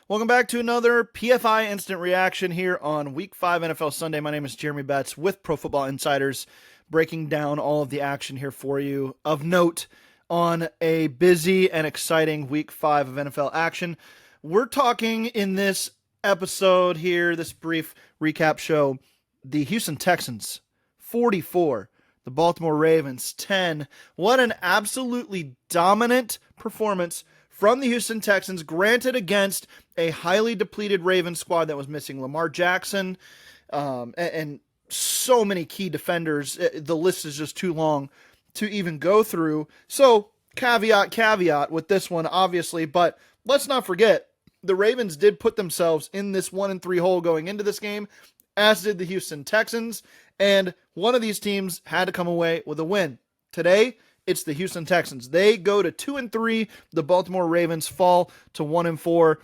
Welcome back to another PFI Instant Reaction here on Week 5 NFL Sunday. My name is Jeremy Betts with Pro Football Insiders, breaking down all of the action here for you of note on a busy and exciting Week 5 of NFL action. We're talking in this episode here, this brief recap show, the Houston Texans 44, the Baltimore Ravens 10. What an absolutely dominant performance from the Houston Texans, granted against a highly depleted Ravens squad that was missing Lamar Jackson and so many key defenders. The list is just too long to even go through. So caveat with this one, obviously, but let's not forget, the Ravens did put themselves in this 1-3 hole going into this game, as did the Houston Texans, and one of these teams had to come away with a win. Today, it's the Houston Texans. They go to 2-3. The Baltimore Ravens fall to 1-4.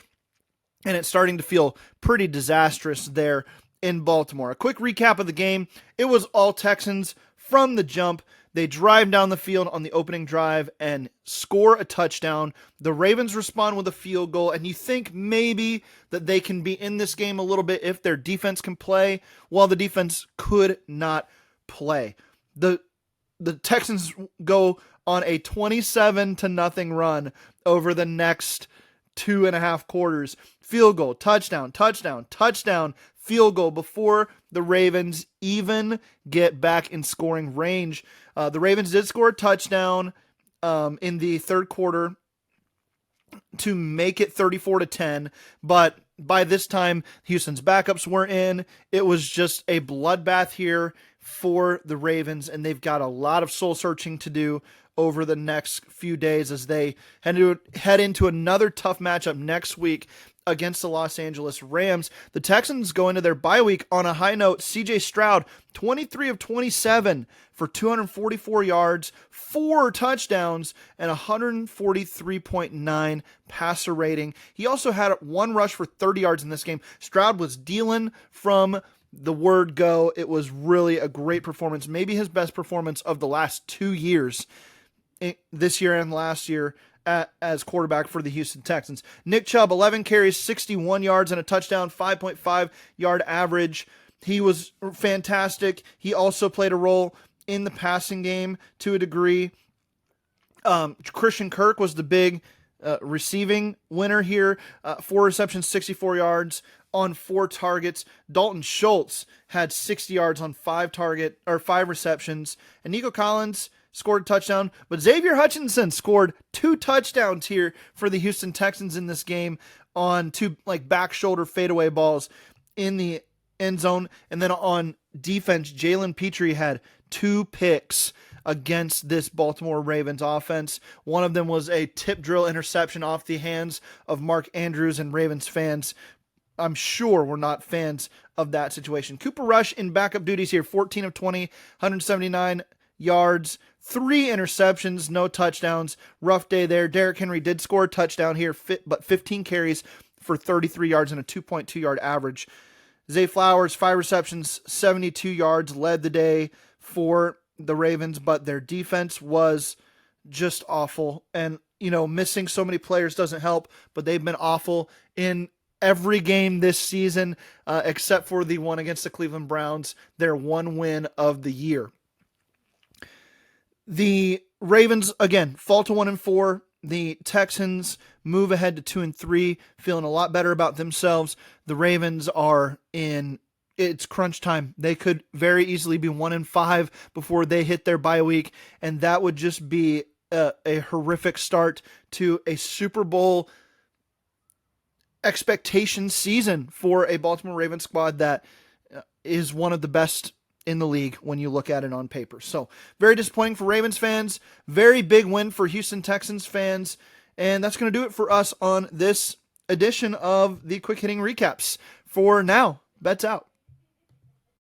And it's starting to feel pretty disastrous there in Baltimore. A quick recap of the game. It was all Texans from the jump. They drive down the field on the opening drive and score a touchdown. The Ravens respond with a field goal, and you think maybe that they can be in this game a little bit if their defense can play. Well, the defense could not play. The Texans go on a 27-0 run over the next 2.5 quarters. Field goal, touchdown, field goal before the Ravens even get back in scoring range. The Ravens did score a touchdown in the third quarter to make it 34-10, but by this time, Houston's backups were in. It was just a bloodbath here for the Ravens, and they've got a lot of soul searching to do over the next few days as they head into another tough matchup next week against the Los Angeles Rams. The Texans go into their bye week on a high note. CJ Stroud, 23 of 27 for 244 yards, 4 touchdowns, and 143.9 passer rating. He also had one rush for 30 yards in this game. Stroud was dealing from the word go. It was really a great performance, maybe his best performance of the last 2 years, this year and last year, as quarterback for the Houston Texans. Nick Chubb, 11 carries, 61 yards and a touchdown, 5.5 yard average. He was fantastic. He also played a role in the passing game to a degree. Christian Kirk was the big receiving winner here. 4 receptions, 64 yards on 4 targets. Dalton Schultz had 60 yards on 5 receptions. And Nico Collins scored a touchdown, but Xavier Hutchinson scored 2 touchdowns here for the Houston Texans in this game on 2 back shoulder fadeaway balls in the end zone. And then on defense, Jalen Petrie had 2 picks against this Baltimore Ravens offense. One of them was a tip drill interception off the hands of Mark Andrews, and Ravens fans, I'm sure, were not fans of that situation. Cooper Rush in backup duties here, 14 of 20, 179 yards, 3 interceptions, no touchdowns. Rough day there. Derrick Henry did score a touchdown here, but 15 carries for 33 yards and a 2.2 yard average. Zay Flowers, 5 receptions, 72 yards, led the day for the Ravens, but their defense was just awful. And, missing so many players doesn't help, but they've been awful in every game this season, except for the one against the Cleveland Browns, their one win of the year. The Ravens, again, fall to 1-4. The Texans move ahead to 2-3, feeling a lot better about themselves. The Ravens are it's crunch time. They could very easily be 1-5 before they hit their bye week, and that would just be a horrific start to a Super Bowl expectation season for a Baltimore Ravens squad that is one of the best in the league when you look at it on paper. So very disappointing for Ravens fans, very big win for Houston Texans fans, and that's going to do it for us on this edition of the Quick Hitting Recaps. For now, Betts out.